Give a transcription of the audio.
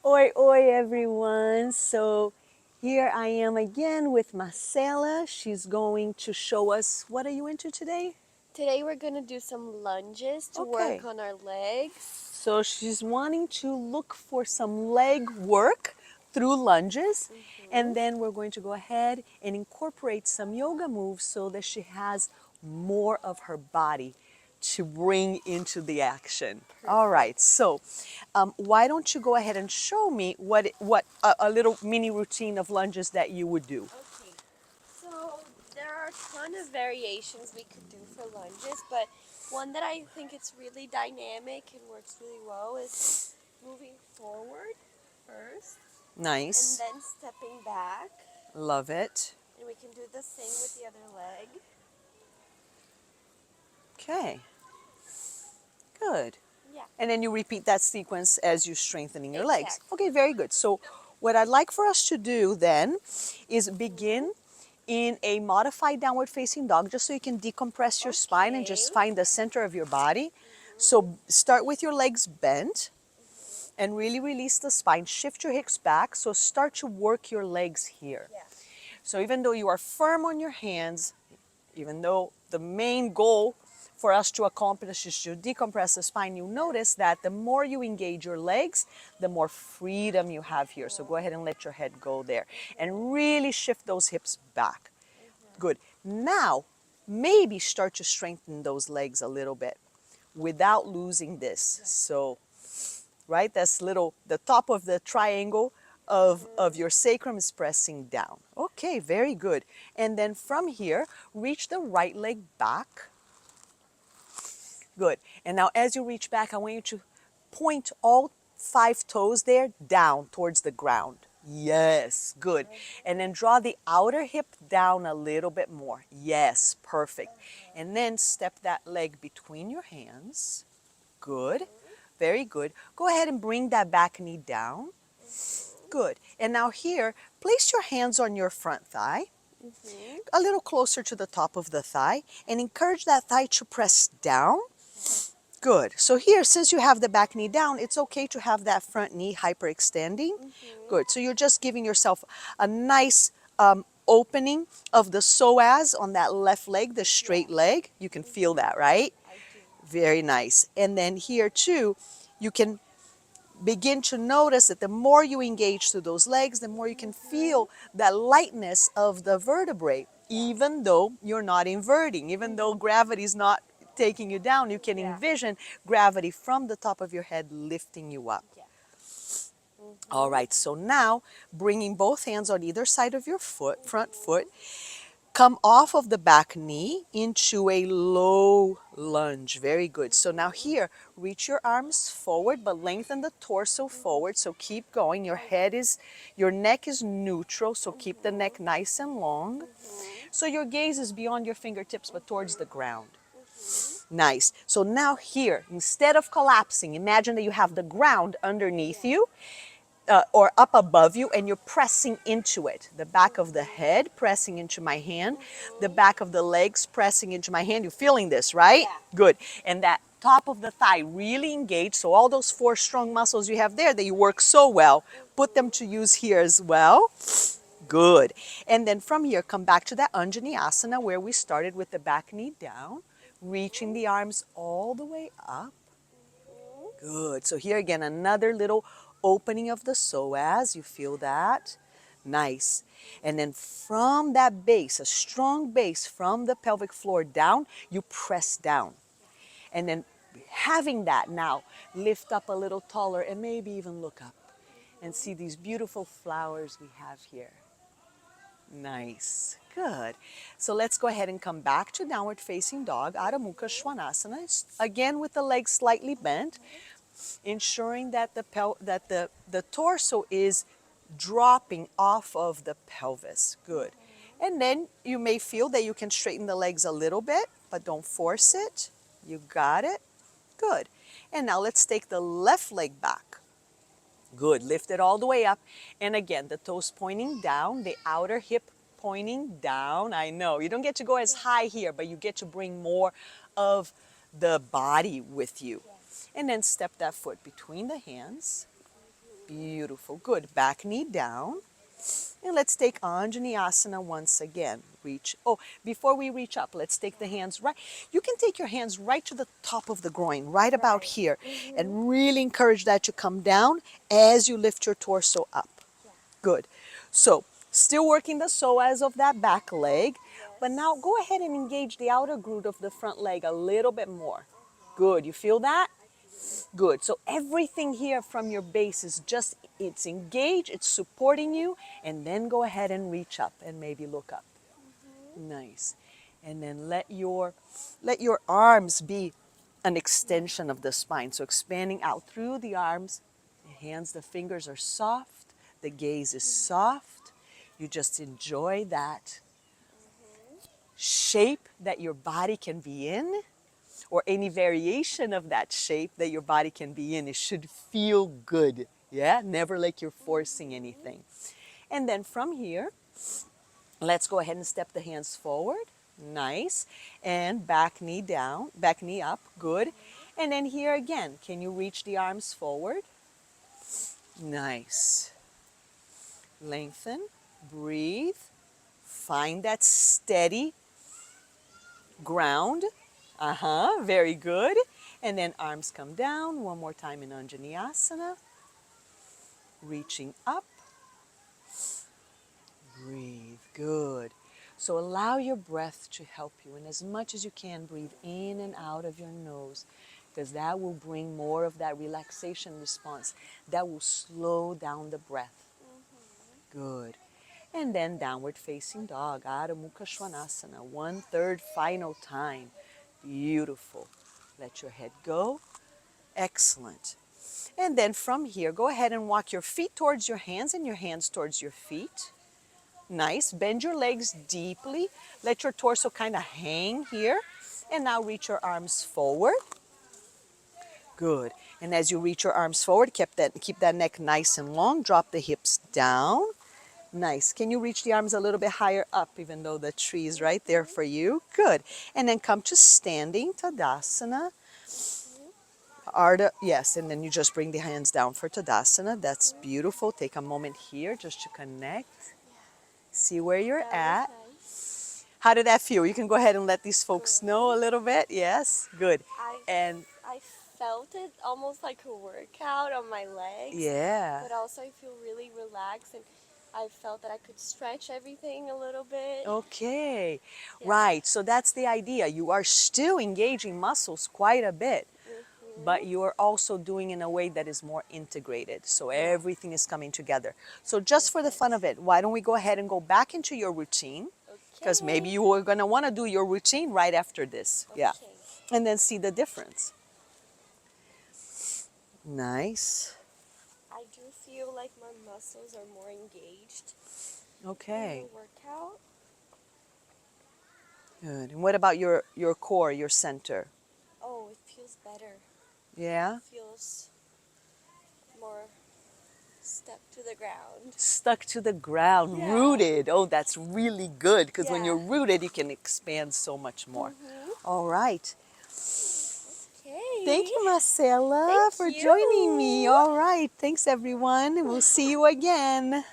Oi, oi, everyone. So here I am again with Marcela. She's going to show us, what are you into today? Today we're going to do some lunges to Okay. work on our legs. So she's wanting to look for some leg work through lunges. And then we're going to go ahead and incorporate some yoga moves so that she has more of her body to bring into the action. All right, so why don't you go ahead and show me what a little mini routine of lunges that you would do? Okay, so there are a ton of variations we could do for lunges, but one that I think it's really dynamic and works really well is moving forward first and Nice, then stepping back. love it. And we can do the same with the other leg. Okay, good. Yeah, And then you repeat that sequence as you're strengthening your legs. exactly. Okay, very good. So what I'd like for us to do then is begin in a modified downward facing dog, just so you can decompress your spine and Okay. just find the center of your body. So start with your legs bent and really release the spine. Shift your hips back. So start to work your legs here. Yeah. So even though you are firm on your hands, even though the main goal for us to accomplish is to decompress the spine, you notice that the more you engage your legs, the more freedom you have here. So go ahead and let your head go there and really shift those hips back. Good. Now, maybe start to strengthen those legs a little bit without losing this. So, right, that's little, the top of the triangle of your sacrum is pressing down. Okay, very good. And then from here, reach the right leg back. Good. And now as you reach back, I want you to point all 5 toes there down towards the ground. Yes, good. And then draw the outer hip down a little bit more. Yes, perfect. And then step that leg between your hands. Good. Very good. Go ahead and bring that back knee down. Good. And now here, place your hands on your front thigh, a little closer to the top of the thigh, and encourage that thigh to press down. Good. So here, since you have the back knee down, it's okay to have that front knee hyperextending. Good. So you're just giving yourself a nice opening of the psoas on that left leg, the straight leg. You can feel that, right? I do. Very nice. And then here too, you can begin to notice that the more you engage through those legs, the more you can feel that lightness of the vertebrae, even though you're not inverting, even though gravity is not taking you down, you can envision gravity from the top of your head lifting you up. Yeah. All right, so now bringing both hands on either side of your foot, front foot, come off of the back knee into a low lunge. Very good. So now here, reach your arms forward, but lengthen the torso forward. So keep going. Your neck is neutral, so keep the neck nice and long. So your gaze is beyond your fingertips, but towards the ground. Nice. So now here, instead of collapsing, imagine that you have the ground underneath you. Or up above you, and you're pressing into it. The back of the head pressing into my hand, the back of the legs pressing into my hand. You're feeling this, right? Yeah. Good. And that top of the thigh really engaged. So all those 4 strong muscles you have there that you work so well, put them to use here as well. Good. And then from here, come back to that Anjani Asana where we started with the back knee down, reaching the arms all the way up. Good. So here again, another little opening of the psoas. You feel that? Nice. And then from that base, a strong base from the pelvic floor down, you press down. And then having that now, lift up a little taller and maybe even look up and see these beautiful flowers we have here. Nice. Good. So let's go ahead and come back to downward facing dog, Adho Mukha Svanasana. Again with the legs slightly bent, ensuring that the torso is dropping off of the pelvis. Good. And then you may feel that you can straighten the legs a little bit, but don't force it. You got it. Good. And now let's take the left leg back. Good. Lift it all the way up. And again, the toes pointing down, the outer hip pointing down. I know you don't get to go as high here, but you get to bring more of the body with you. And then step that foot between the hands. Beautiful. Good. Back knee down. And let's take Anjaneyasana once again. Reach. Oh, before we reach up, let's take the hands right. You can take your hands right to the top of the groin, right about Right. here, and really encourage that to come down as you lift your torso up. Yeah. Good. So, still working the psoas of that back leg, but now Yes. go ahead and engage the outer glute of the front leg a little bit more. Good. You feel that? Good. So everything here from your base is just, it's engaged, it's supporting you, and then go ahead and reach up and maybe look up. Nice. And then let your arms be an extension of the spine. So expanding out through the arms, the hands, the fingers are soft, the gaze is soft. You just enjoy that shape that your body can be in, or any variation of that shape that your body can be in. It should feel good. Yeah, never like you're forcing anything. And then from here, let's go ahead and step the hands forward. Nice. And back knee down, back knee up. Good. And then here again, can you reach the arms forward? Nice. Lengthen, breathe, find that steady ground. Very good. And then arms come down. One more time in Anjaneyasana. Reaching up. Breathe. Good. So allow your breath to help you. And as much as you can, breathe in and out of your nose, because that will bring more of that relaxation response. That will slow down the breath. Good. And then downward facing dog, Adho Mukha Svanasana, 1/3 final time. Beautiful. Let your head go. Excellent. And then from here, go ahead and walk your feet towards your hands and your hands towards your feet. Nice. Bend your legs deeply. Let your torso kind of hang here. And now reach your arms forward. Good. And as you reach your arms forward, keep that neck nice and long. Drop the hips down. Nice. Can you reach the arms a little bit higher up, even though the tree is right there for you? Good. And then come to standing, Tadasana. Yes, and then you just bring the hands down for Tadasana. That's beautiful. Take a moment here just to connect. See where you're That was at. nice. How did that feel? You can go ahead and let these folks know a little bit. Yes? Good. I And I felt it almost like a workout on my legs, yeah. but also I feel really relaxed, and I felt that I could stretch everything a little bit. Okay. Yeah. Right. So that's the idea. You are still engaging muscles quite a bit, but you are also doing in a way that is more integrated. So everything is coming together. So just for the fun of it, why don't we go ahead and go back into your routine? Because maybe Okay. you were going to want to do your routine right after this. Yeah. Okay. And then see the difference. Nice. I do feel like my muscles are more engaged in Okay. the workout. Good. And what about your core, your center? Oh, it feels better. Yeah? It feels more stuck to the ground. Stuck to the ground, Yeah. rooted. Oh, that's really good, because when Yeah. you're rooted, you can expand so much more. All right. Okay. Thank you, Marcella, Thank for you. joining me. All right. Thanks, everyone. We'll see you again.